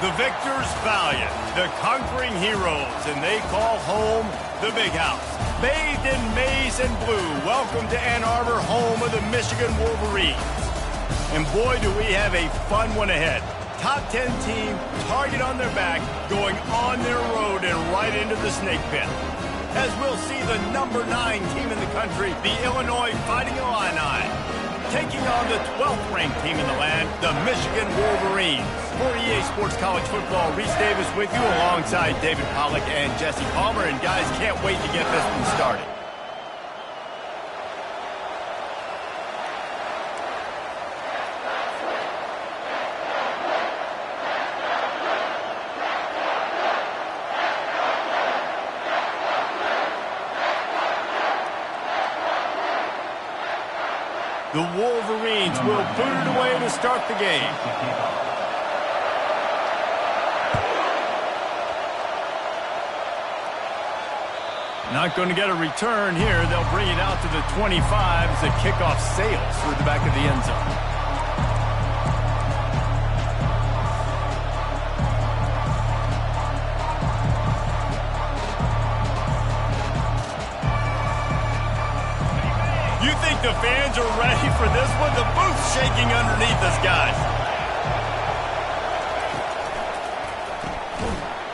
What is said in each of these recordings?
The victors valiant, the conquering heroes, and they call home the Big House. Bathed in maize and blue, welcome to Ann Arbor, home of the Michigan Wolverines. And boy, do we have a fun one ahead. Top 10 team, target on their back, going on their road and right into the snake pit. As we'll see the number 9 team in the country, the Illinois Fighting Illini, taking on the 12th ranked team in the land, the Michigan Wolverines. For EA Sports College Football, Reese Davis with you alongside David Pollack and Jesse Palmer. And guys, can't wait to get this one started. The Wolverines will put it away to start the game. Not going to get a return here. They'll bring it out to the 25 as the kickoff sails through the back of the end zone. You think the fans are ready for this one? The booth's shaking underneath us, guys.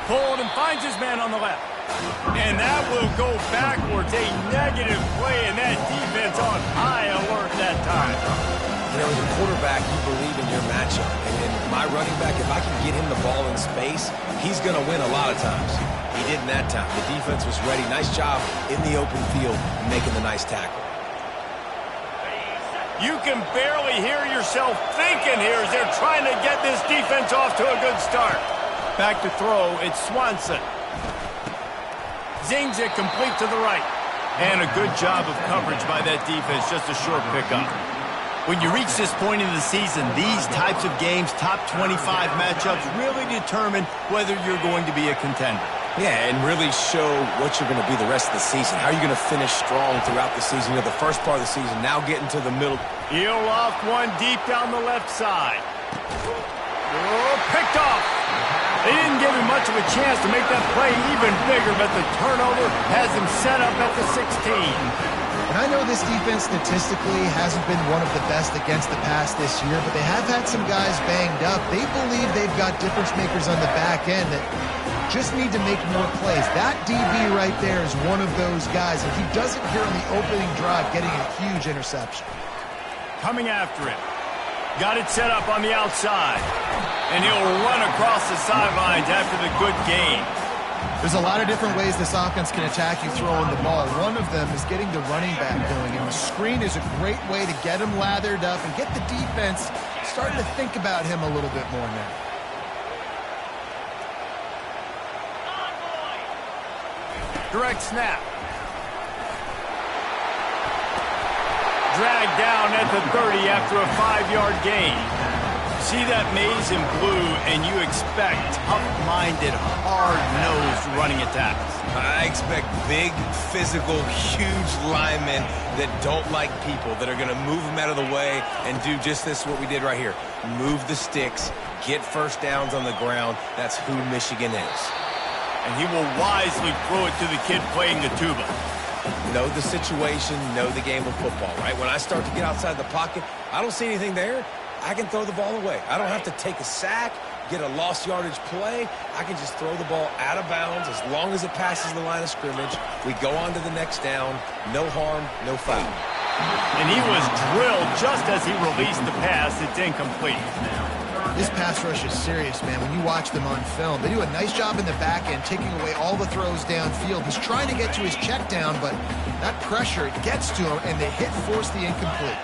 Pulled and finds his man on the left. And that will go backwards. A negative play, and that defense on high alert that time. You know, as a quarterback, you believe in your matchup. And my running back, if I can get him the ball in space, he's going to win a lot of times. He didn't that time. The defense was ready. Nice job in the open field making the nice tackle. You can barely hear yourself thinking here as they're trying to get this defense off to a good start. Back to throw, it's Swanson. Zings it complete to the right. And a good job of coverage by that defense, just a short pickup. When you reach this point in the season, these types of games, top 25 matchups, really determine whether you're going to be a contender. Yeah, and really show what you're going to be the rest of the season. How are you going to finish strong throughout the season? You know, the first part of the season, now getting to the middle. He'll off one deep down the left side. Oh, picked off. They didn't give him much of a chance to make that play even bigger, but the turnover has him set up at the 16. And I know this defense statistically hasn't been one of the best against the pass this year, but they have had some guys banged up. They believe they've got difference makers on the back end that just need to make more plays. That DB right there is one of those guys, and he does it here on the opening drive, getting a huge interception. Coming after him. Got it set up on the outside. And he'll run across the sidelines after the good gain. There's a lot of different ways this offense can attack you throwing the ball. One of them is getting the running back going, and the screen is a great way to get him lathered up and get the defense starting to think about him a little bit more now. Direct snap. Dragged down at the 30 after a 5-yard gain. See that maze in blue, and you expect tough-minded, hard-nosed running attacks. I expect big, physical, huge linemen that don't like people, that are going to move them out of the way and do just this, what we did right here. Move the sticks, get first downs on the ground. That's who Michigan is. And he will wisely throw it to the kid playing the tuba. Know the situation, know the game of football, right? When I start to get outside the pocket, I don't see anything there. I can throw the ball away. I don't have to take a sack, get a lost yardage play. I can just throw the ball out of bounds as long as it passes the line of scrimmage. We go on to the next down. No harm, no foul. And he was drilled just as he released the pass. It's incomplete. This pass rush is serious, man. When you watch them on film, they do a nice job in the back end, taking away all the throws downfield. He's trying to get to his check down, but that pressure, it gets to him, and the hit forced the incomplete.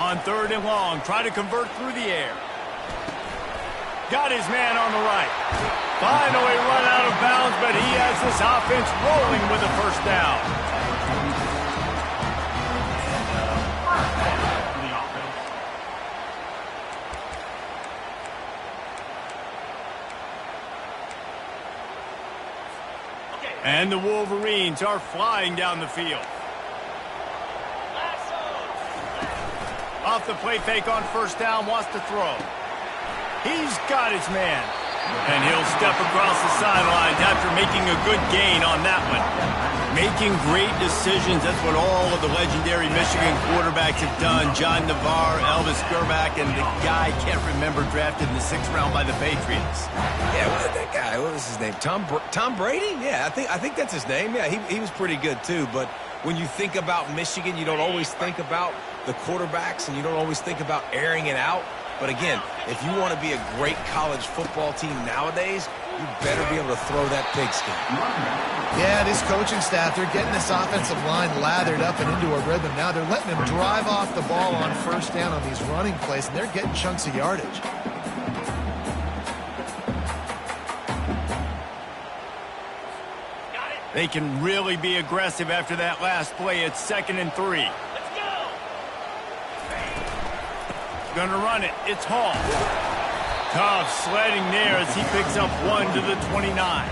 On 3rd and long, try to convert through the air. Got his man on the right. Finally run out of bounds, but he has this offense rolling with a first down. And the Wolverines are flying down the field. Off the play fake on first down, wants to throw. He's got his man. And he'll step across the sidelines after making a good gain on that one. Making great decisions, that's what all of the legendary Michigan quarterbacks have done. John Navarre, Elvis Grbac, and the guy, can't remember, drafted in the 6th round by the Patriots. Yeah, that guy, what was his name? Tom Brady? Yeah, I think that's his name. Yeah, he was pretty good too. But when you think about Michigan, you don't always think about the quarterbacks, and you don't always think about airing it out. But again, if you want to be a great college football team nowadays, you better be able to throw that pigskin. Yeah, this coaching staff, they're getting this offensive line lathered up and into a rhythm. Now they're letting them drive off the ball on first down on these running plays, and they're getting chunks of yardage. They can really be aggressive after that last play. It's 2nd and 3. Gonna run it. It's Hall. Tough sledding there as he picks up 1 to the 29.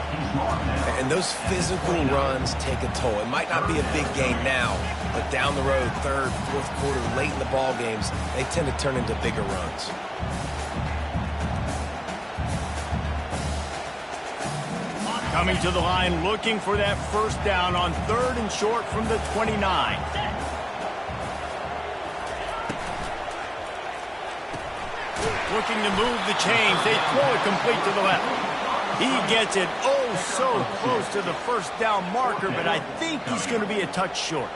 And those physical runs take a toll. It might not be a big gain now, but down the road, 3rd, 4th quarter, late in the ball games, they tend to turn into bigger runs. Coming to the line, looking for that first down on 3rd and short from the 29. Looking to move the chains. They throw it complete to the left. He gets it so close to the first down marker, but I think he's going to be a touch short.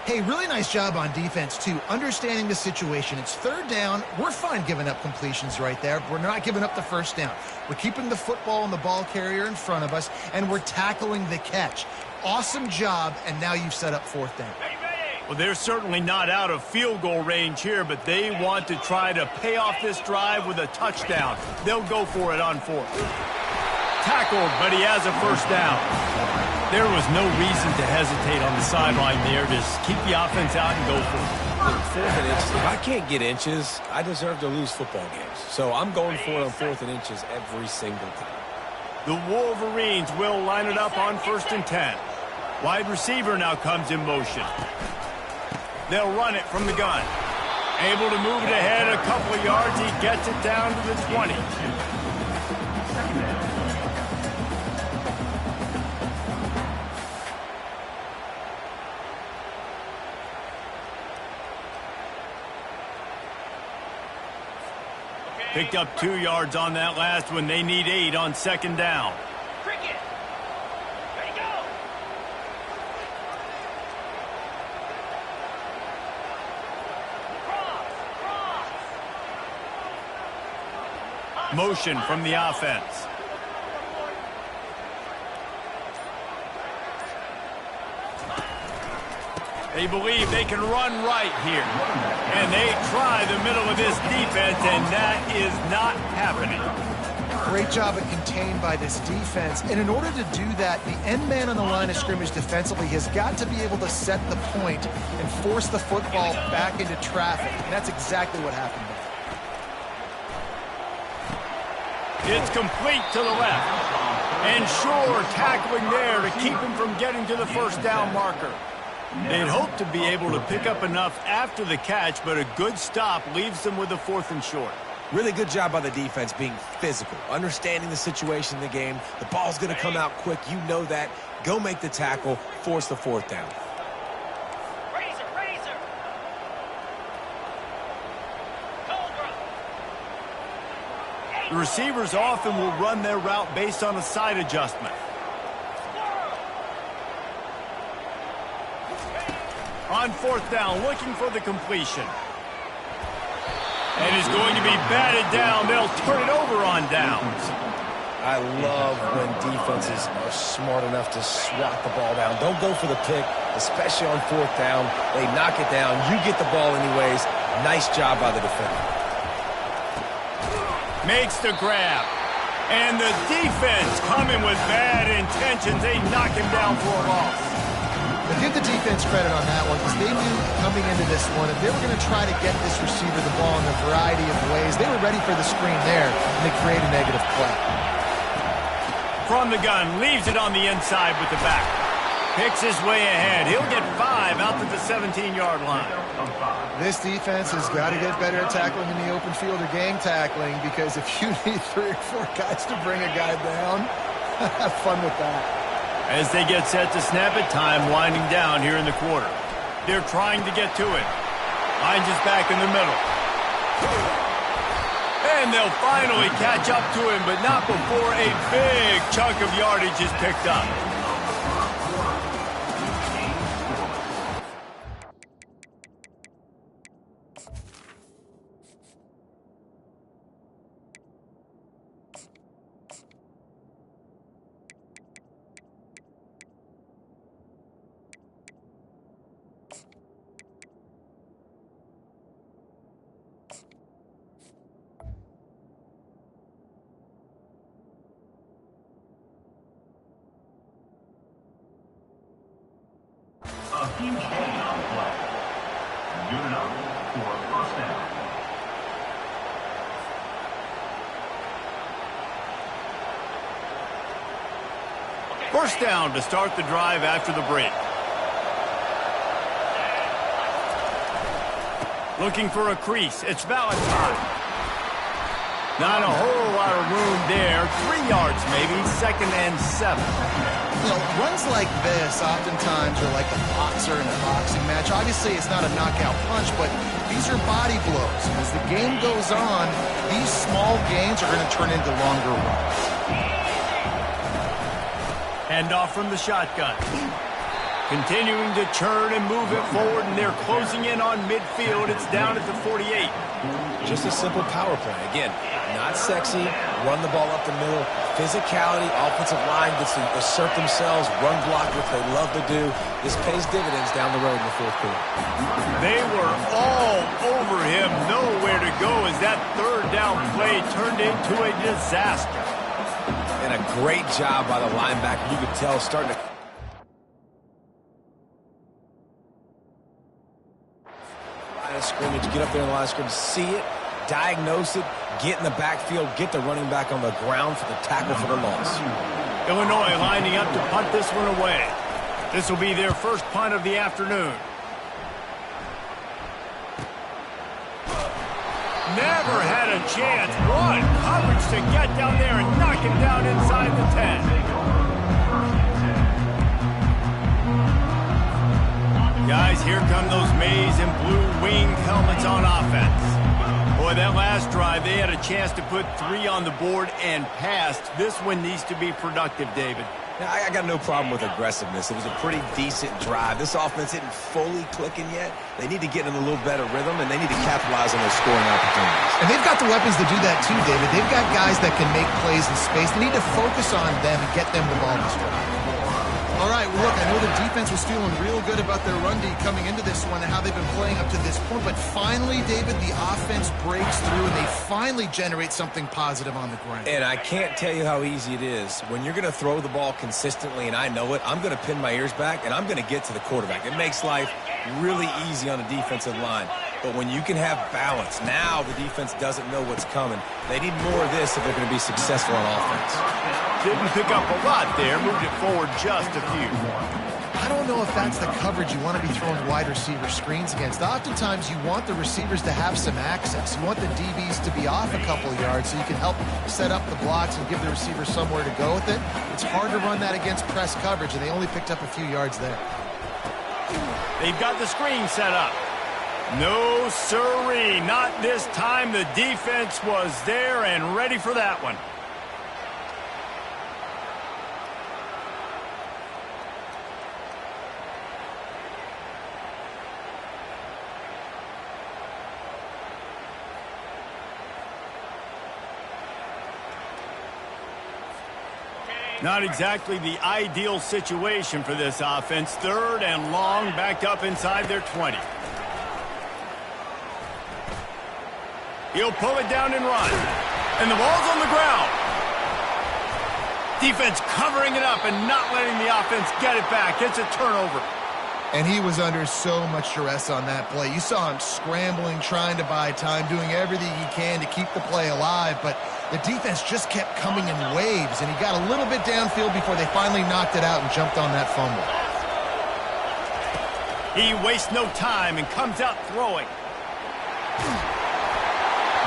Hey, really nice job on defense, too, understanding the situation. It's 3rd down. We're fine giving up completions right there. We're not giving up the first down. We're keeping the football and the ball carrier in front of us, and we're tackling the catch. Awesome job, and now you've set up 4th down. Well, they're certainly not out of field goal range here, but they want to try to pay off this drive with a touchdown. They'll go for it on 4th. Tackled, but he has a first down. There was no reason to hesitate on the sideline there. Just keep the offense out and go for it. Look, 4th and inches. If I can't get inches, I deserve to lose football games. So I'm going for it on 4th and inches every single time. The Wolverines will line it up on 1st and 10. Wide receiver now comes in motion. They'll run it from the gun. Able to move it ahead a couple of yards. He gets it down to the 20. Picked up 2 yards on that last one. They need 8 on 2nd down. Motion from the offense. They believe they can run right here. And they try the middle of this defense, and that is not happening. Great job of contained by this defense. And in order to do that, the end man on the line of scrimmage defensively has got to be able to set the point and force the football back into traffic. And that's exactly what happened there. It's complete to the left. And Shore tackling there to keep him from getting to the first down marker. They'd hope to be able to pick up enough after the catch, but a good stop leaves them with a 4th and short. Really good job by the defense being physical, understanding the situation in the game. The ball's going to come out quick. You know that. Go make the tackle, force the 4th down. The receivers often will run their route based on a side adjustment. On 4th down, looking for the completion. And is going to be batted down. They'll turn it over on downs. I love when defenses are smart enough to swat the ball down. Don't go for the pick, especially on 4th down. They knock it down. You get the ball anyways. Nice job by the defender. Makes the grab. And the defense coming with bad intentions. They knock him down for a loss. But give the defense credit on that one because they knew coming into this one, if they were going to try to get this receiver the ball in a variety of ways, they were ready for the screen there, and they create a negative play. From the gun, leaves it on the inside with the back. Picks his way ahead. He'll get 5 out to the 17-yard line. This defense has got to get better at tackling in the open field or gang tackling, because if you need 3 or 4 guys to bring a guy down, have fun with that. As they get set to snap it, time winding down here in the quarter. They're trying to get to it. Lines is back in the middle. And they'll finally catch up to him, but not before a big chunk of yardage is picked up. A huge gain on the play. Good enough for first down. First down to start the drive after the break. Looking for a crease. It's Valentine. Not a whole lot of room there. 3 yards maybe. 2nd and 7. You know, runs like this oftentimes are like a boxer in a boxing match. Obviously, it's not a knockout punch, but these are body blows. And as the game goes on, these small gains are going to turn into longer runs. Hand off from the shotgun. Continuing to churn and move it forward, and they're closing in on midfield. It's down at the 48. Just a simple power play. Again, not sexy, run the ball up the middle, physicality, offensive line gets to assert themselves, run block, which they love to do. This pays dividends down the road in the 4th quarter. They were all over him, nowhere to go as that 3rd down play turned into a disaster. And a great job by the linebacker. You could tell starting to... line of scrimmage, get up there in the line of scrimmage, see it, diagnose it, get in the backfield, get the running back on the ground for the tackle for the loss. Illinois lining up to punt this one away. This will be their first punt of the afternoon. Never had a chance. One coverage to get down there and knock him down inside the 10. Guys, here come those maize and blue wing helmets on offense. Boy, that last drive, they had a chance to put 3 on the board and passed. This one needs to be productive, David. Now, I got no problem with aggressiveness. It was a pretty decent drive. This offense isn't fully clicking yet. They need to get in a little better rhythm, and they need to capitalize on those scoring opportunities. And they've got the weapons to do that too, David. They've got guys that can make plays in space. They need to focus on them and get them the ball this drive. All right, well, look, I know the defense was feeling real good about their run D coming into this one and how they've been playing up to this point, but finally, David, the offense breaks through and they finally generate something positive on the ground. And I can't tell you how easy it is. When you're going to throw the ball consistently, and I know it, I'm going to pin my ears back, and I'm going to get to the quarterback. It makes life really easy on the defensive line. But when you can have balance, now the defense doesn't know what's coming. They need more of this if they're going to be successful on offense. Didn't pick up a lot there, moved it forward just a few. I don't know if that's the coverage you want to be throwing wide receiver screens against. Oftentimes, you want the receivers to have some access. You want the DBs to be off a couple of yards so you can help set up the blocks and give the receiver somewhere to go with it. It's hard to run that against press coverage, and they only picked up a few yards there. They've got the screen set up. No siree, not this time. The defense was there and ready for that one. Not exactly the ideal situation for this offense. 3rd and long, backed up inside their 20. He'll pull it down and run. And the ball's on the ground. Defense covering it up and not letting the offense get it back. It's a turnover. And he was under so much duress on that play. You saw him scrambling, trying to buy time, doing everything he can to keep the play alive, but the defense just kept coming in waves, and he got a little bit downfield before they finally knocked it out and jumped on that fumble. He wastes no time and comes out throwing.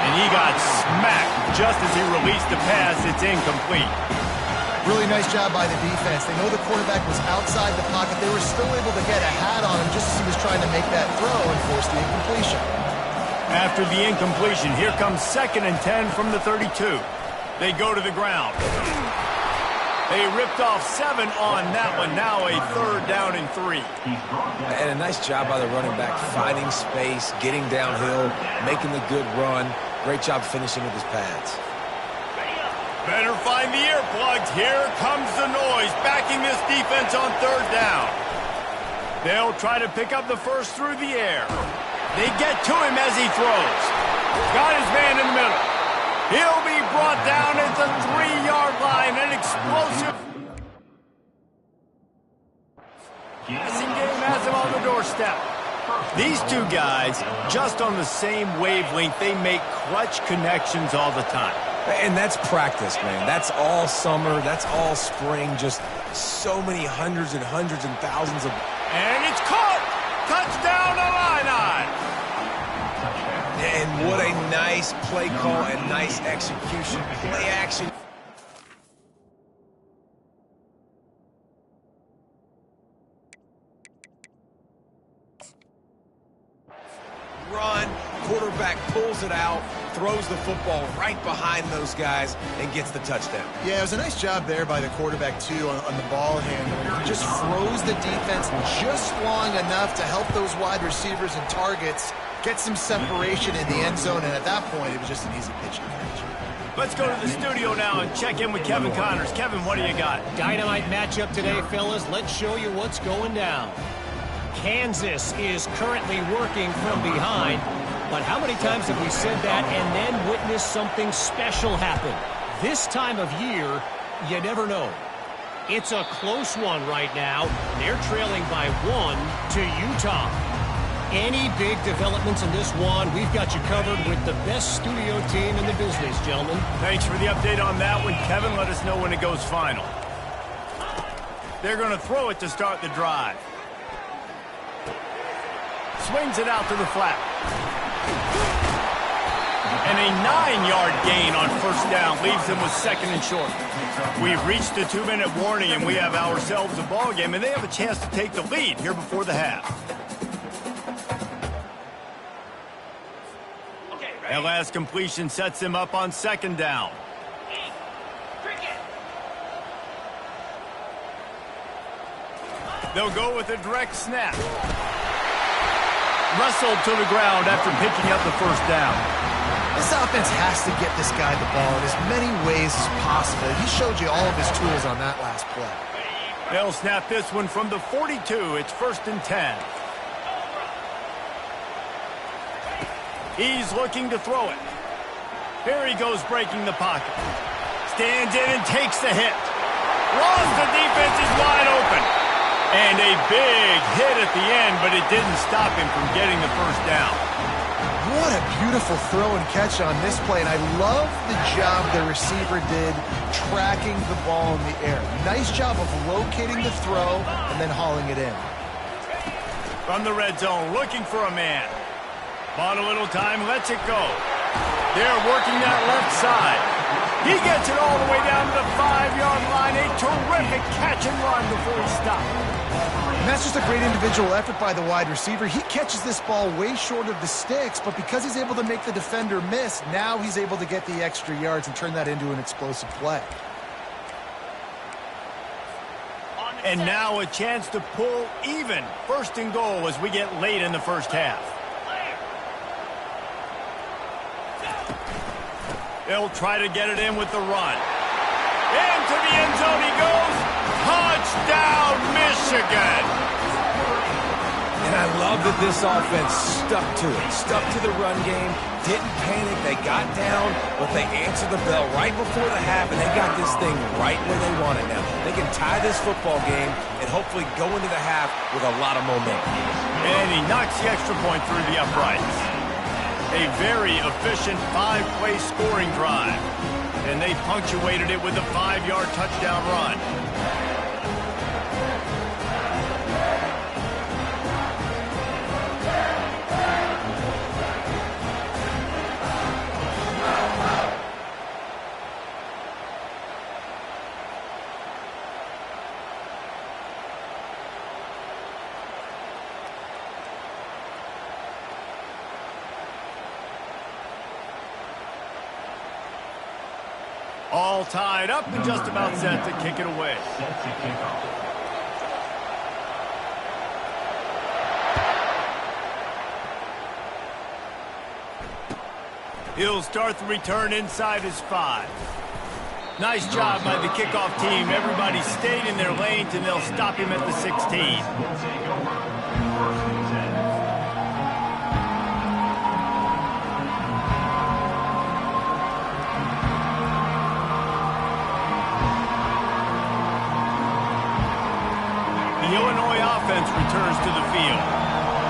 And he got smacked just as he released the pass. It's incomplete. Really nice job by the defense. They know the quarterback was outside the pocket. They were still able to get a hat on him just as he was trying to make that throw and force the incompletion. After the incompletion, here comes 2nd and 10 from the 32. They go to the ground. They ripped off 7 on that one. Now a 3rd down and 3. And a nice job by the running back, finding space, getting downhill, making the good run. Great job finishing with his pads. Better find the earplugs. Here comes the noise, backing this defense on 3rd down. They'll try to pick up the first through the air. They get to him as he throws. Got his man in the middle. He'll be brought down at the 3-yard line. An explosive passing game has him on the doorstep. These two guys, just on the same wavelength, they make clutch connections all the time. And that's practice, man. That's all summer. That's all spring. Just so many hundreds and thousands of... And it's caught! Touchdown, Illini! And what a nice play call and nice execution. Play action. Run. Quarterback pulls it out, throws the football right behind those guys, and gets the touchdown. Yeah, it was a nice job there by the quarterback, too, on the ball handler. He just froze the defense just long enough to help those wide receivers and targets get some separation in the end zone, and at that point, it was just an easy pitch and catch. Let's go to the studio now and check in with Kevin Connors. Kevin, what do you got? Dynamite matchup today, fellas. Let's show you what's going down. Kansas is currently working from behind, but how many times have we said that and then witnessed something special happen? This time of year, you never know. It's a close one right now. They're trailing by 1 to Utah. Any big developments in this one, we've got you covered with the best studio team in the business, gentlemen. Thanks for the update on that one, Kevin. Let us know when it goes final. They're going to throw it to start the drive. Swings it out to the flat. And a 9-yard gain on 1st down leaves them with 2nd and short. We've reached the 2-minute warning, and we have ourselves a ball game, and they have a chance to take the lead here before the half. That last completion sets him up on 2nd down. They'll go with a direct snap. Wrestled to the ground after picking up the 1st down. This offense has to get this guy the ball in as many ways as possible. He showed you all of his tools on that last play. They'll snap this one from the 42. It's 1st and 10. He's looking to throw it. Here he goes breaking the pocket. Stands in and takes the hit. Runs, the defense is wide open. And a big hit at the end, but it didn't stop him from getting the 1st down. What a beautiful throw and catch on this play, and I love the job the receiver did tracking the ball in the air. Nice job of locating the throw and then hauling it in. From the red zone, looking for a man. Bought a little time, lets it go. They're working that left side. He gets it all the way down to the 5-yard line. A terrific catch and run before he stopped. And that's just a great individual effort by the wide receiver. He catches this ball way short of the sticks, but because he's able to make the defender miss, now he's able to get the extra yards and turn that into an explosive play. And now a chance to pull even. 1st and goal as we get late in the 1st half. They'll try to get it in with the run. Into the end zone he goes. Touchdown, Michigan! And I love that this offense stuck to it. Stuck to the run game. Didn't panic. They got down, but they answered the bell right before the half, and they got this thing right where they want it now. They can tie this football game and hopefully go into the half with a lot of momentum. And he knocks the extra point through the uprights. A very efficient 5-play scoring drive. And they punctuated it with a 5-yard touchdown run. All tied up and just about set to kick it away. Set to kick off. He'll start the return inside his 5. Nice job by the kickoff team. Everybody stayed in their lanes, and they'll stop him at the 16. Will take over. First and 10. The Illinois offense returns to the field.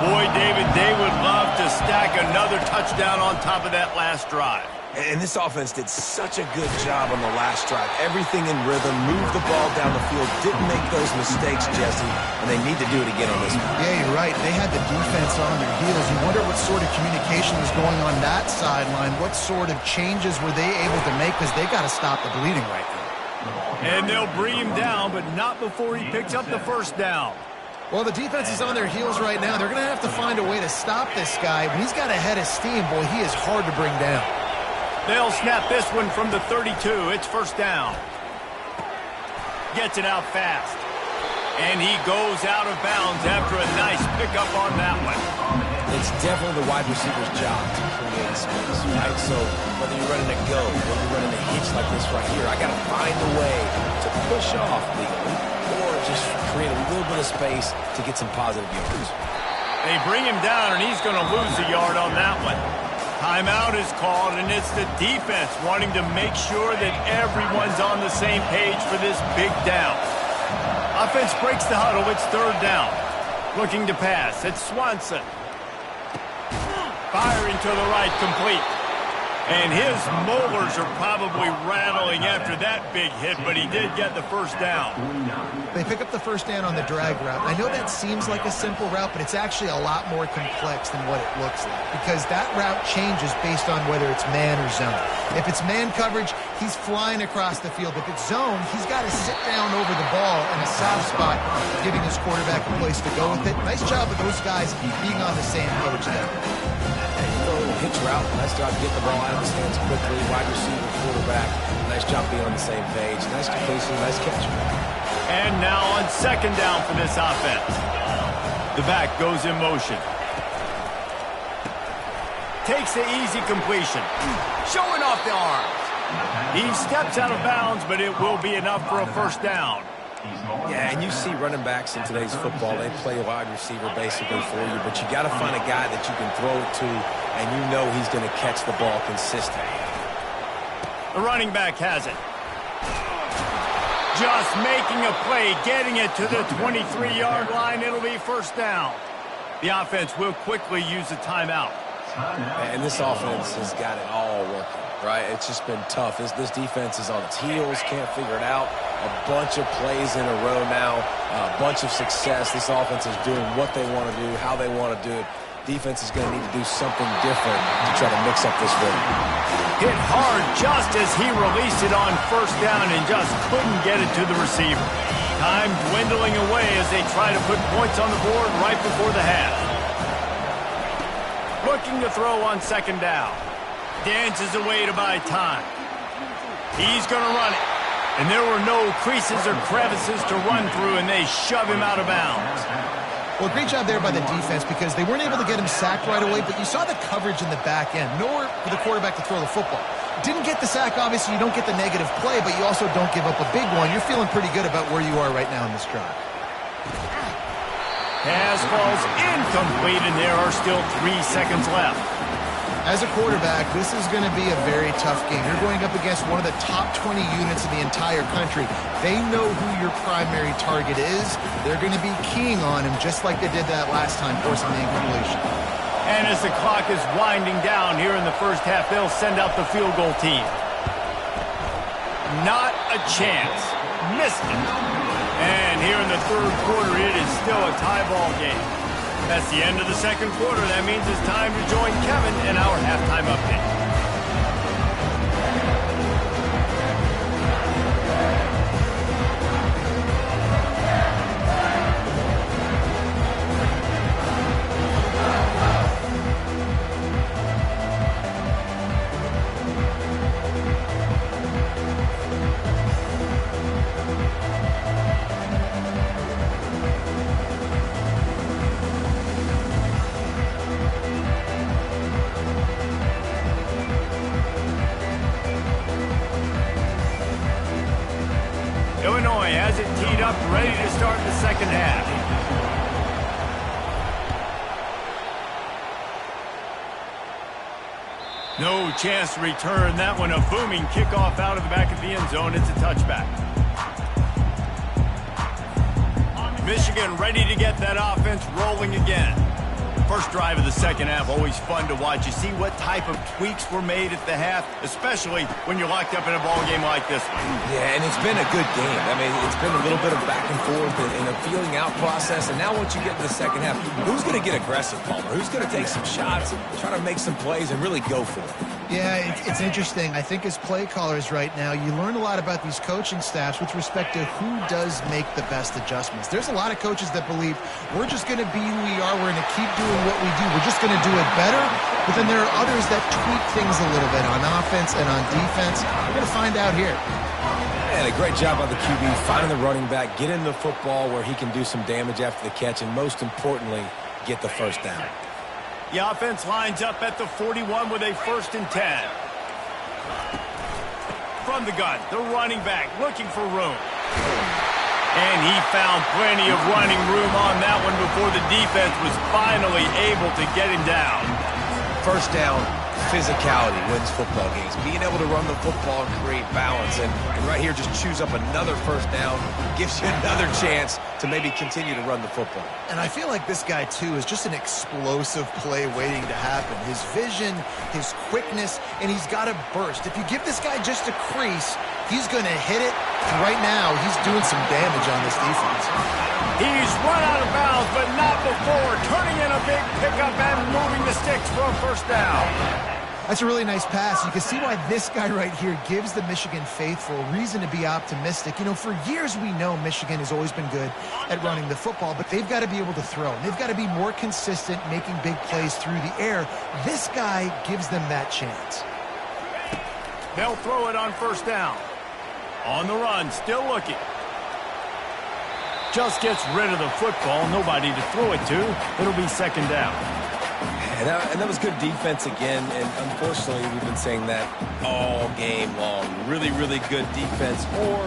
Boy, David, they would love to stack another touchdown on top of that last drive. And this offense did such a good job on the last drive. Everything in rhythm, moved the ball down the field, didn't make those mistakes, Jesse, and they need to do it again on this one. Yeah, you're right. They had the defense on their heels. You wonder what sort of communication was going on that sideline. What sort of changes were they able to make, because they got to stop the bleeding right now. And they'll bring him down, but not before he picks up the first down. Well, the defense is on their heels right now. They're going to have to find a way to stop this guy. When he's got a head of steam, boy, he is hard to bring down. They'll snap this one from the 32. It's first down. Gets it out fast. And he goes out of bounds after a nice pickup on that one. It's definitely the wide receiver's job to create space, right? So whether you're running a go, whether you're running a hitch like this right here, I got to find a way to push off legally or just create a little bit of space to get some positive yards. They bring him down, and he's going to lose a yard on that one. Timeout is called, and it's the defense wanting to make sure that everyone's on the same page for this big down. Offense breaks the huddle. It's third down. Looking to pass. It's Swanson. Firing to the right, complete. And his molars are probably rattling after that big hit, but he did get the first down. They pick up the first down on the drag route. I know that seems like a simple route, but it's actually a lot more complex than what it looks like, because that route changes based on whether it's man or zone. If it's man coverage, he's flying across the field. If it's zone, he's got to sit down over the ball in a soft spot, giving his quarterback a place to go with it. Nice job of those guys being on the same page there. Hitch route, nice job getting the ball out of his hands quickly. Wide receiver, quarterback, nice job being on the same page. Nice completion, nice catch. And now on second down for this offense. The back goes in motion. Takes the easy completion. Showing off the arms. He steps out of bounds, but it will be enough for a first down. Yeah, and you see running backs in today's football, they play a wide receiver basically for you, but you got to find a guy that you can throw it to, and you know he's going to catch the ball consistently. The running back has it. Just making a play, getting it to the 23-yard line. It'll be first down. The offense will quickly use a timeout. And this offense has got it all working, right? It's just been tough. This defense is on its heels, can't figure it out. A bunch of plays in a row now, a bunch of success. This offense is doing what they want to do, how they want to do it. Defense is going to need to do something different to try to mix up this rhythm. Hit hard just as he released it on first down and just couldn't get it to the receiver. Time dwindling away as they try to put points on the board right before the half. Looking to throw on second down. Dances away to buy time. He's going to run it. And there were no creases or crevices to run through, and they shove him out of bounds. Well, great job there by the defense, because they weren't able to get him sacked right away, but you saw the coverage in the back end. Nowhere for the quarterback to throw the football. Didn't get the sack, obviously. You don't get the negative play, but you also don't give up a big one. You're feeling pretty good about where you are right now in this drive. Pass falls incomplete, and there are still 3 seconds left. As a quarterback, this is going to be a very tough game. You're going up against one of the top 20 units in the entire country. They know who your primary target is. They're going to be keying on him, just like they did that last time, forcing the incompletion. And as the clock is winding down here in the first half, they'll send out the field goal team. Not a chance. Missed it. And here in the third quarter, it is still a tie ball game. That's the end of the second quarter. That means it's time to join Kevin in our halftime update. No chance to return that one. A booming kickoff out of the back of the end zone. It's a touchback. Michigan ready to get that offense rolling again. First drive of the second half, always fun to watch. You see what type of tweaks were made at the half, especially when you're locked up in a ball game like this one. Yeah, and it's been a good game. I mean, it's been a little bit of back and forth and a feeling out process. And now once you get to the second half, who's going to get aggressive, Palmer? Who's going to take some shots, try to make some plays, and really go for it? Yeah, it's interesting. I think as play callers right now, you learn a lot about these coaching staffs with respect to who does make the best adjustments. There's a lot of coaches that believe we're just going to be who we are. We're going to keep doing what we do. We're just going to do it better. But then there are others that tweak things a little bit on offense and on defense. We're going to find out here. And a great job by the QB, finding the running back, getting the football where he can do some damage after the catch, and most importantly, get the first down. The offense lines up at the 41 with a 1st and 10. From the gun, the running back looking for room. And he found plenty of running room on that one before the defense was finally able to get him down. First down, physicality wins football games. Being able to run the football and create balance. And right here, just choose up another first down, gives you another chance to maybe continue to run the football. And I feel like this guy, too, is just an explosive play waiting to happen. His vision, his quickness, and he's got a burst. If you give this guy just a crease, he's going to hit it. And right now, he's doing some damage on this defense. He's run out of bounds, but not before turning in a big pickup and moving the sticks for a first down. That's a really nice pass. You can see why this guy right here gives the Michigan faithful reason to be optimistic. You know, for years we know Michigan has always been good at running the football, but they've got to be able to throw. They've got to be more consistent making big plays through the air. This guy gives them that chance. They'll throw it on first down. On the run, still looking. Just gets rid of the football. Nobody to throw it to. It'll be second down. And that was good defense again, and unfortunately we've been saying that all game long. Really, really good defense. Or,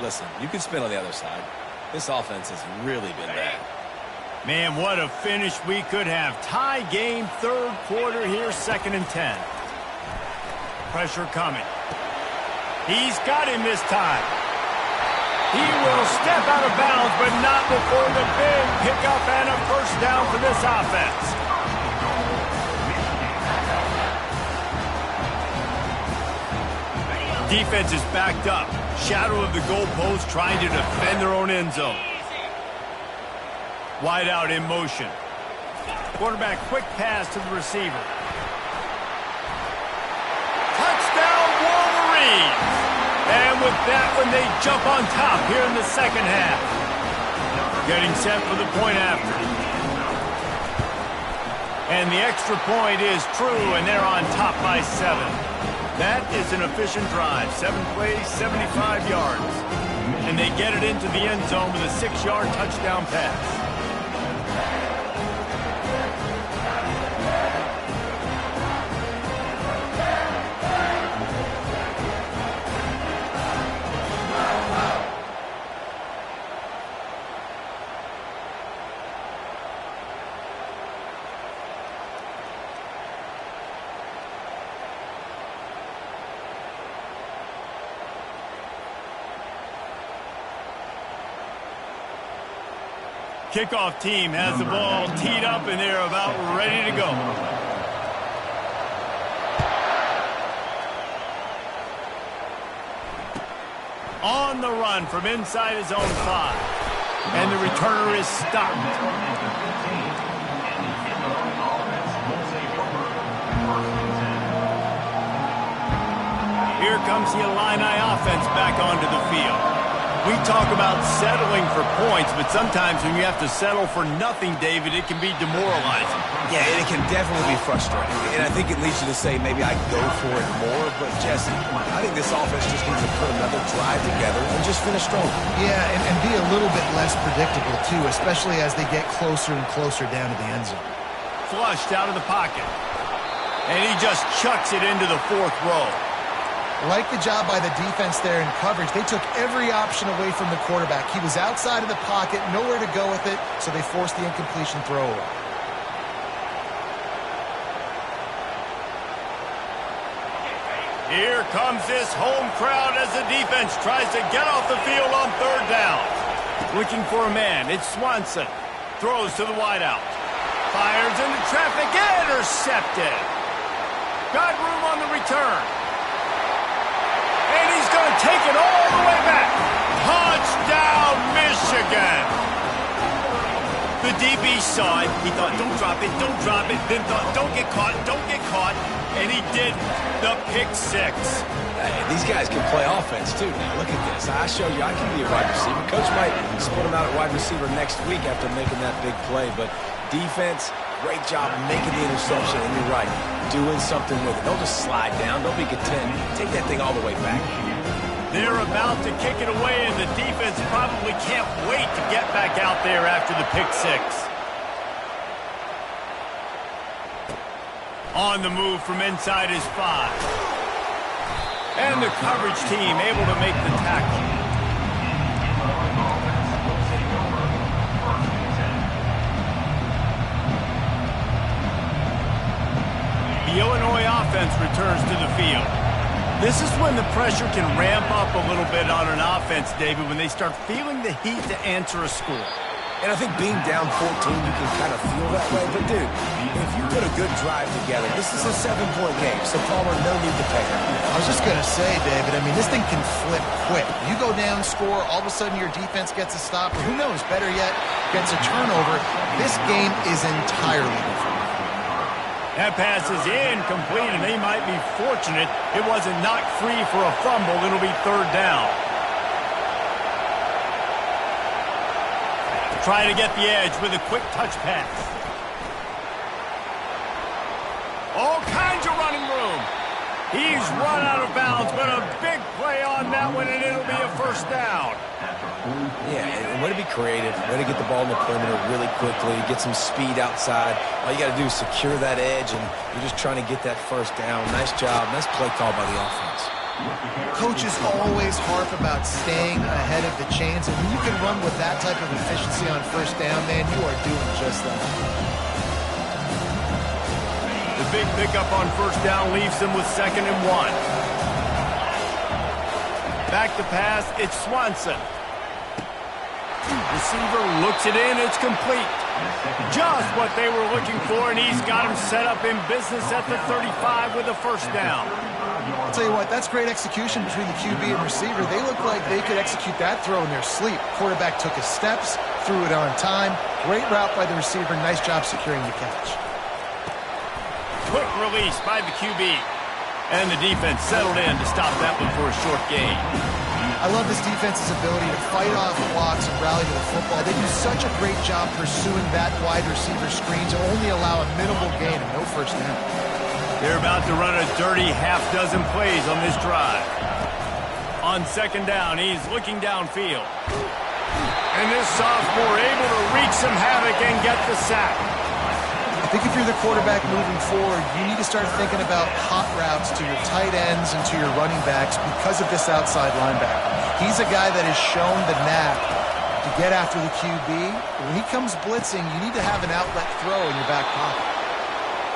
listen, you can spin on the other side. This offense has really been bad. Man, what a finish we could have. Tie game, third quarter here, 2nd and 10. Pressure coming. He's got him this time. He will step out of bounds, but not before the big pickup and a first down for this offense. Defense is backed up. Shadow of the goalpost trying to defend their own end zone. Wide out in motion. Quarterback quick pass to the receiver. Touchdown Wolverines! And with that one, they jump on top here in the second half. Getting set for the point after. And the extra point is true, and they're on top by 7. That is an efficient drive. 7 plays, 75 yards. And they get it into the end zone with a 6-yard touchdown pass. Kickoff team has the ball teed up, and they're about ready to go. On the run from inside his own 5. And the returner is stopped. Here comes the Illini offense back onto the field. We talk about settling for points, but sometimes when you have to settle for nothing, David, it can be demoralizing. Yeah, and it can definitely be frustrating. And I think it leads you to say maybe I go for it more. But, Jesse, I think this offense just needs to put another drive together and just finish strong. Yeah, and be a little bit less predictable, too, especially as they get closer and closer down to the end zone. Flushed out of the pocket. And he just chucks it into the 4th row. Like the job by the defense there in coverage. They took every option away from the quarterback. He was outside of the pocket, nowhere to go with it, so they forced the incompletion throw away. Here comes this home crowd as the defense tries to get off the field on third down. Looking for a man, it's Swanson. Throws to the wideout. Fires into traffic, intercepted. Got room on the return. And he's going to take it all the way back. Touchdown, Michigan. The DB saw it. He thought, don't drop it, don't drop it. Then thought, don't get caught, don't get caught. And he did the pick six. Hey, these guys can play offense, too. Now, look at this. I show you I can be a wide receiver. Coach might split him out at wide receiver next week after making that big play. But defense, great job making the interception. And you're right, doing something with it. Don't just slide down. Don't be content. Take that thing all the way back. They're about to kick it away, and the defense probably can't wait to get back out there after the pick six. On the move from inside his 5. And the coverage team able to make the tackle. The Illinois offense returns to the field. This is when the pressure can ramp up a little bit on an offense, David, when they start feeling the heat to answer a score. And I think being down 14, you can kind of feel that way. But, dude, if you put a good drive together, this is a 7-point game, so Palmer, no need to pay. I was just going to say, David, I mean, this thing can flip quick. You go down, score, all of a sudden your defense gets a stop, or who knows, better yet, gets a turnover. This game is entirely different. That pass is incomplete, and they might be fortunate it wasn't knocked free for a fumble. It'll be third down. Trying to get the edge with a quick touch pass. All kinds of running room. He's run out of bounds, but a big play on that one, and it'll be a first down. Yeah, and way to be creative, way to get the ball in the perimeter really quickly, get some speed outside. All you got to do is secure that edge, and you're just trying to get that first down. Nice job. Nice play call by the offense. Coaches always harp about staying ahead of the chains, and when you can run with that type of efficiency on first down, man, you are doing just that. The big pickup on first down leaves them with 2nd and 1. Back to pass, it's Swanson. Receiver looks it in, it's complete. Just what they were looking for, and he's got him set up in business at the 35 with a first down. I'll tell you what, that's great execution between the QB and receiver. They look like they could execute that throw in their sleep. Quarterback took his steps, threw it on time. Great route by the receiver. Nice job securing the catch. Quick release by the QB. And the defense settled in to stop that one for a short gain. I love this defense's ability to fight off blocks and rally to the football. They do such a great job pursuing that wide receiver screen to only allow a minimal gain and no first down. They're about to run a dirty half-dozen plays on this drive. On 2nd down, he's looking downfield. And this sophomore able to wreak some havoc and get the sack. I think if you're the quarterback moving forward, you need to start thinking about hot routes to your tight ends and to your running backs because of this outside linebacker. He's a guy that has shown the knack to get after the QB. When he comes blitzing, you need to have an outlet throw in your back pocket.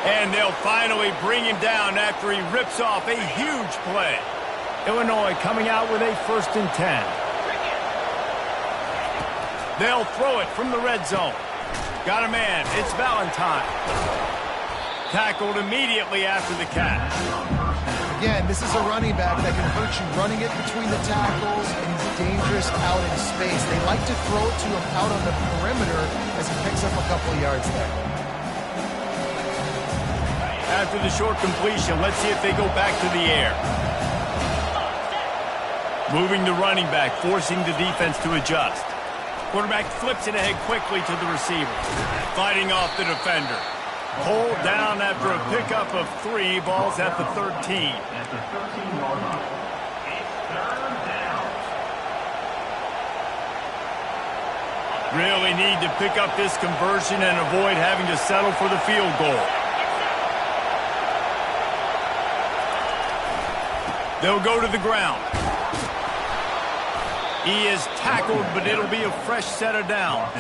And they'll finally bring him down after he rips off a huge play. Illinois coming out with a 1st and 10. They'll throw it from the red zone. Got a man. It's Valentine. Tackled immediately after the catch. Again, this is a running back that can hurt you running it between the tackles, and he's dangerous out in space. They like to throw it to him out on the perimeter as he picks up a couple of yards there. After the short completion, let's see if they go back to the air. Moving the running back, forcing the defense to adjust. Quarterback flips it ahead quickly to the receiver. Fighting off the defender. Pulled down after a pickup of 3. Balls at the 13. At the 13-yard line. It's third down. Really need to pick up this conversion and avoid having to settle for the field goal. They'll go to the ground. He is tackled, but it'll be a fresh set of downs.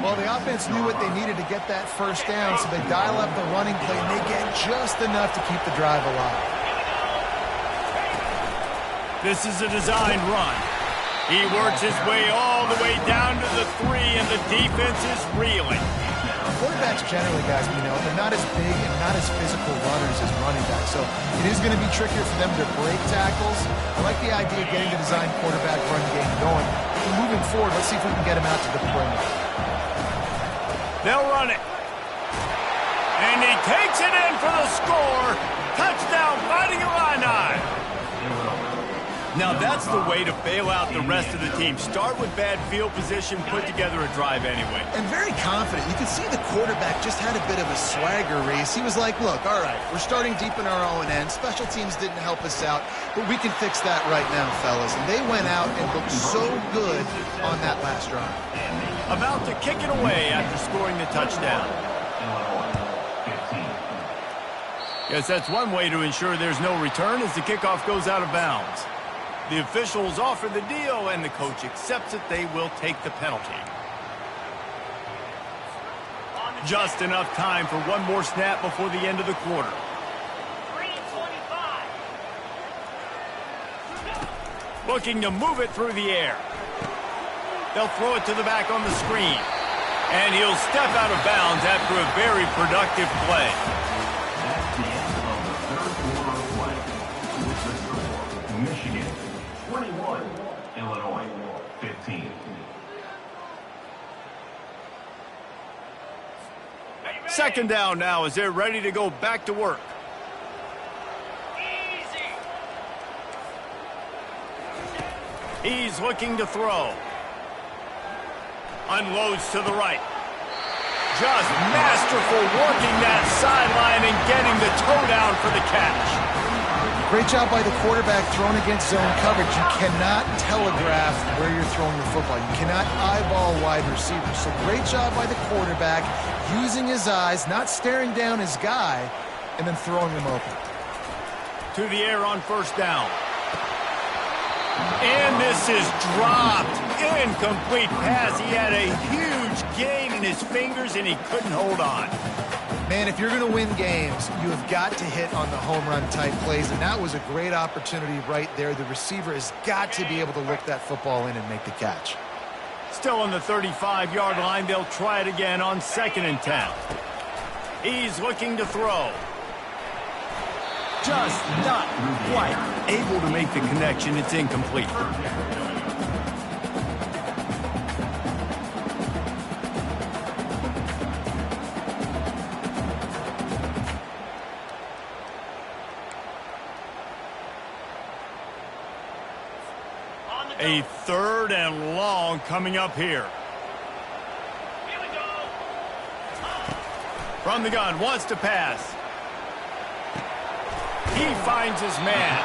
Well, the offense knew what they needed to get that first down, so they dial up the running play, and they get just enough to keep the drive alive. This is a designed run. He works his way all the way down to the 3, and the defense is reeling. Quarterbacks generally, guys, we know, they're not as big and not as physical runners as running backs, so it is going to be trickier for them to break tackles. I like the idea of getting the design quarterback run game going. And moving forward, let's see if we can get him out to the perimeter. They'll run it. And he takes it in for the score. Touchdown, Fighting Illini. Now that's the way to bail out the rest of the team. Start with bad field position, put together a drive anyway. And very confident. You can see the quarterback just had a bit of a swagger race. He was like, look, all right, we're starting deep in our own end. Special teams didn't help us out, but we can fix that right now, fellas. And they went out and looked so good on that last drive. About to kick it away after scoring the touchdown. Yes, that's one way to ensure there's no return as the kickoff goes out of bounds. The officials offer the deal, and the coach accepts it. They will take the penalty. Just enough time for one more snap before the end of the quarter. 3:25. Looking to move it through the air. They'll throw it to the back on the screen. And he'll step out of bounds after a very productive play. That's the end of the third quarter of play. With the score, Michigan 21, Illinois 15. Second down now as they're ready to go back to work. He's looking to throw. Unloads to the right. Just masterful working that sideline and getting the toe down for the catch. Great job by the quarterback thrown against zone coverage. You cannot telegraph where you're throwing the football. You cannot eyeball wide receivers. So great job by the quarterback using his eyes, not staring down his guy, and then throwing him open. To the air on first down. And this is dropped. Incomplete pass. He had a huge gain in his fingers, and he couldn't hold on. Man, if you're going to win games, you have got to hit on the home run type plays, and that was a great opportunity right there. The receiver has got to be able to look that football in and make the catch. Still on the 35-yard line. They'll try it again on 2nd and 10. He's looking to throw. Just not quite able to make the connection. It's incomplete. A 3rd and long coming up here. From the gun, wants to pass. He finds his man.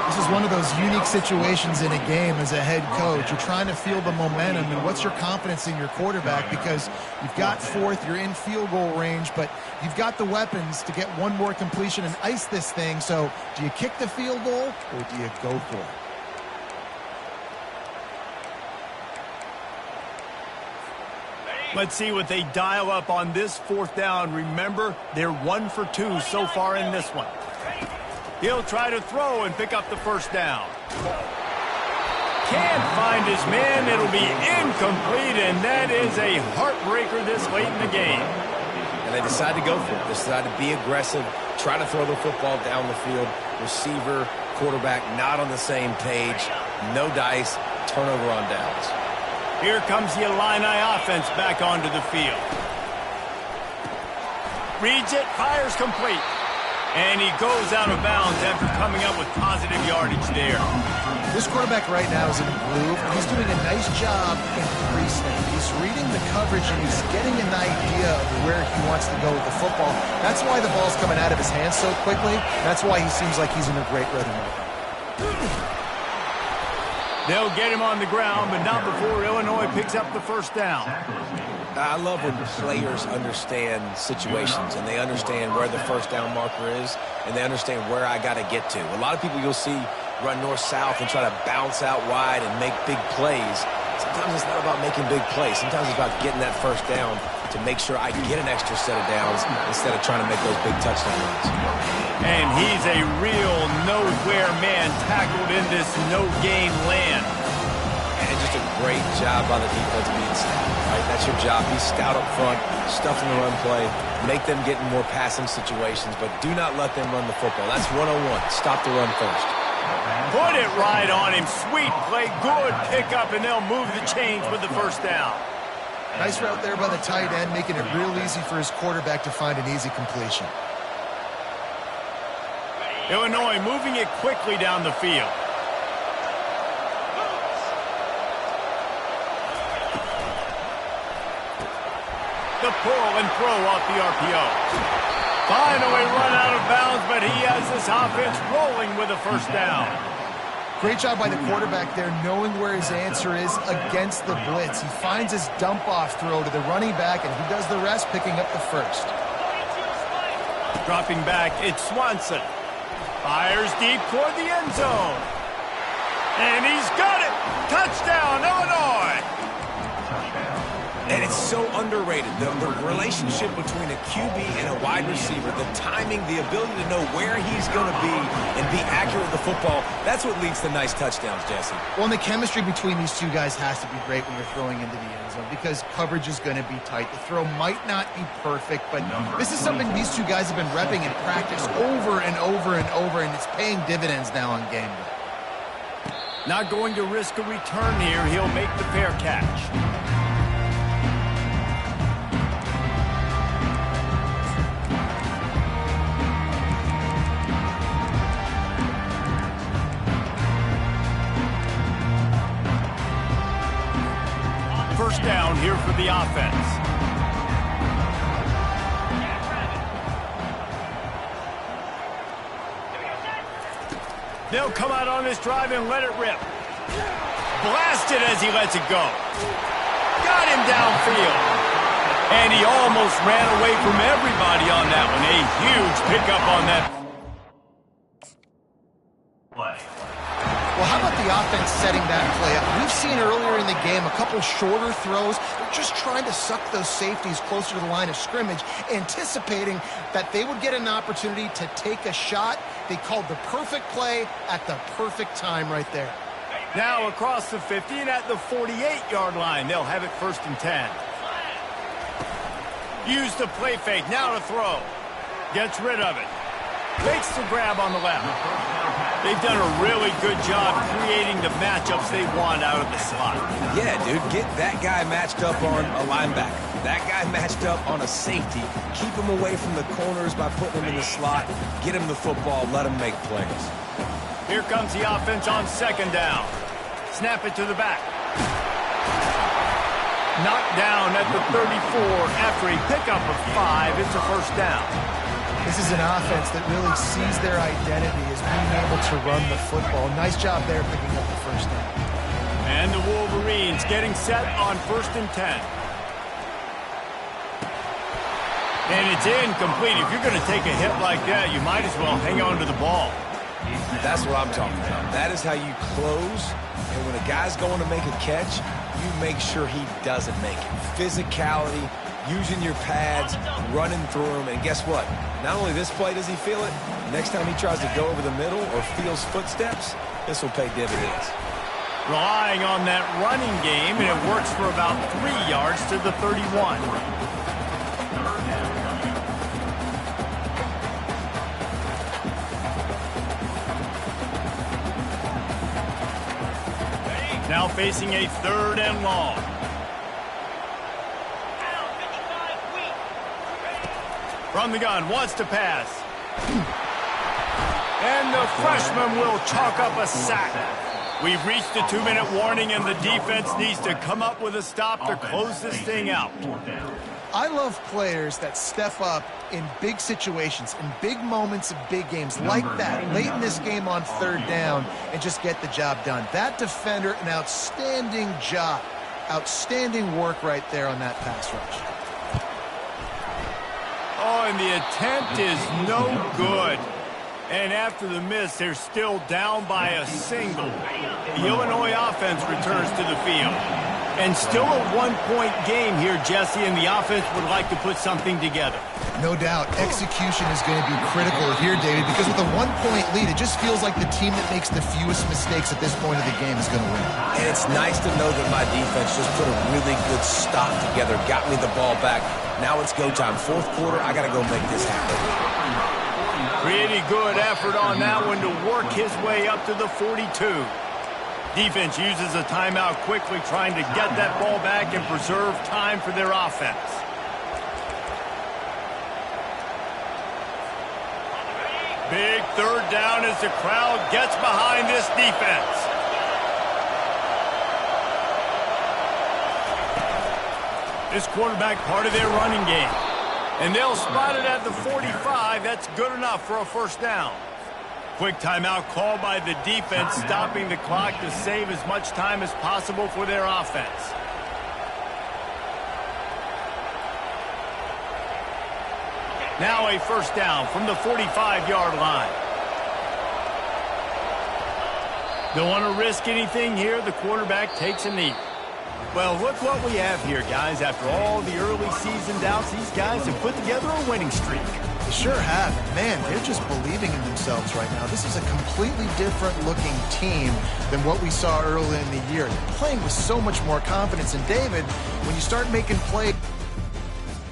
This is one of those unique situations in a game as a head coach. You're trying to feel the momentum, and what's your confidence in your quarterback? Because you've got 4th, you're in field goal range, but you've got the weapons to get one more completion and ice this thing. So do you kick the field goal or do you go for it? Let's see what they dial up on this 4th down. Remember, they're 1 for 2 so far in this one. He'll try to throw and pick up the first down. Can't find his man. It'll be incomplete, and that is a heartbreaker this late in the game. And they decide to go for it. They decide to be aggressive, try to throw the football down the field. Receiver, quarterback not on the same page. No dice, turnover on downs. Here comes the Illini offense back onto the field. Reads it, fires complete. And he goes out of bounds after coming up with positive yardage there. This quarterback right now is in a groove. He's doing a nice job in pre-snap. He's reading the coverage, and he's getting an idea of where he wants to go with the football. That's why the ball's coming out of his hands so quickly. That's why he seems like he's in a great rhythm right now. They'll get him on the ground, but not before Illinois picks up the first down. I love when players understand situations and they understand where the first down marker is and they understand where I got to get to. A lot of people you'll see run north-south and try to bounce out wide and make big plays. Sometimes it's not about making big plays. Sometimes it's about getting that first down to make sure I get an extra set of downs instead of trying to make those big touchdown runs. And he's a real nowhere man tackled in this no-gain land. And just a great job by the defense being stout, right? That's your job. Be stout up front, stuff in the run play, make them get in more passing situations, but do not let them run the football. That's 101. Stop the run first. Put it right on him. Sweet play, good pickup, and they'll move the chains with the first down. Nice route there by the tight end, making it real easy for his quarterback to find an easy completion. Illinois moving it quickly down the field. The pull and throw off the RPO. Finally run out of bounds, but he has this offense rolling with a first down. Great job by the quarterback there, knowing where his answer is against the blitz. He finds his dump-off throw to the running back, and he does the rest, picking up the first. Dropping back, it's Swanson. Fires deep toward the end zone. And he's got it! Touchdown, Illinois! And it's so underrated. The relationship between a QB and a wide receiver, the timing, the ability to know where he's going to be and be accurate with the football, that's what leads to nice touchdowns, Jesse. Well, and the chemistry between these two guys has to be great when you're throwing into the end zone because coverage is going to be tight. The throw might not be perfect, but this is something these two guys have been repping in practice over and over and over, and it's paying dividends now on game day. Not going to risk a return here. He'll make the fair catch. First down here for the offense. They'll come out on this drive and let it rip. Blasted as he lets it go. Got him downfield. And he almost ran away from everybody on that one. A huge pickup on that. Well, how about the offense setting that play up? We've seen earlier in the game a couple shorter throws. They're just trying to suck those safeties closer to the line of scrimmage, anticipating that they would get an opportunity to take a shot. They called the perfect play at the perfect time right there. Now across the 50 and at the 48-yard line. They'll have it 1st and 10. Use the play fake. Now to throw. Gets rid of it. Makes the grab on the left. They've done a really good job creating the matchups they want out of the slot. Yeah, dude, get that guy matched up on a linebacker. That guy matched up on a safety. Keep him away from the corners by putting him in the slot. Get him the football. Let him make plays. Here comes the offense on 2nd down. Snap it to the back. Knocked down at the 34 after a pickup of 5. It's a first down. This is an offense that really sees their identity as being able to run the football. Nice job there picking up the first down. And the Wolverines getting set on 1st and 10. And it's incomplete. If you're going to take a hit like that, you might as well hang on to the ball. That's what I'm talking about. That is how you close. And when a guy's going to make a catch, you make sure he doesn't make it. Physicality, using your pads, running through them, and guess what? Not only this play does he feel it, next time he tries to go over the middle or feels footsteps, this will pay dividends. Relying on that running game, and it works for about 3 yards to the 31. Now facing a 3rd and long. From the gun, wants to pass. And the freshman will chalk up a sack. We've reached the 2-minute warning, and the defense needs to come up with a stop to close this thing out. I love players that step up in big situations, in big moments of big games like that, late in this game on 3rd down, and just get the job done. That defender, an outstanding job. Outstanding work right there on that pass rush. Oh, and the attempt is no good. And after the miss, they're still down by a single. The Illinois offense returns to the field. And still a one-point game here, Jesse, and the offense would like to put something together. No doubt, execution is going to be critical here, David, because with a one-point lead, it just feels like the team that makes the fewest mistakes at this point of the game is going to win. And it's nice to know that my defense just put a really good stop together, got me the ball back. Now it's go time. Fourth quarter, I got to go make this happen. Pretty good effort on that one to work his way up to the 42. Defense uses a timeout quickly, trying to get that ball back and preserve time for their offense. Big third down as the crowd gets behind this defense. This quarterback part of their running game. And they'll spot it at the 45. That's good enough for a first down. Quick timeout called by the defense, stopping the clock to save as much time as possible for their offense. Now a first down from the 45-yard line. Don't want to risk anything here. The quarterback takes a knee. Well, look what we have here, guys. After all the early season doubts, these guys have put together a winning streak. They sure have. Man, they're just believing in themselves right now. This is a completely different looking team than what we saw early in the year. They're playing with so much more confidence. And David, when you start making plays